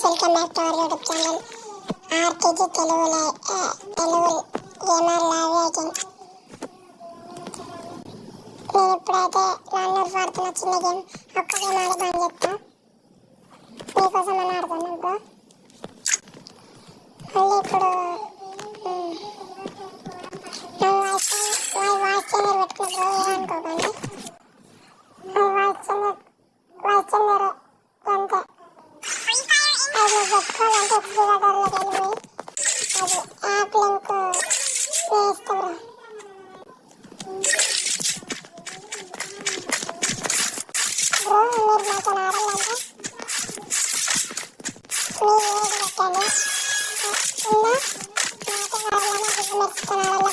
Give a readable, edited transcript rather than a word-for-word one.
Welcome back to our YouTube channel RKG Telugu gamer live rating. నేను ఇప్పుడైతే launder వాడుతున్న చిన్న గేమ్ ఒక్క గేమ్ ఆడి బంద్ చెప్తా. మీకోసం అని ఆడుతున్నాను బ్రో. మళ్ళీ ఇప్పుడు వాయిస్ చేంజర్ పెట్టుకున్న బ్రో, ఏమనుకోకండి. వాయిస్ చేంజర్ అంతే. అది పెట్టుకోవాలంటే ఎక్స్పీరియటర్లోకి వెళ్ళిపోయి అది యాప్ లింక్ వేస్తా బ్రో. బ్రో మీరు నాతో ఆడాలంటే మీరు ఏది పెట్టండి. నాతో ఆడాలని మెరుచుకొని ఆడాలి.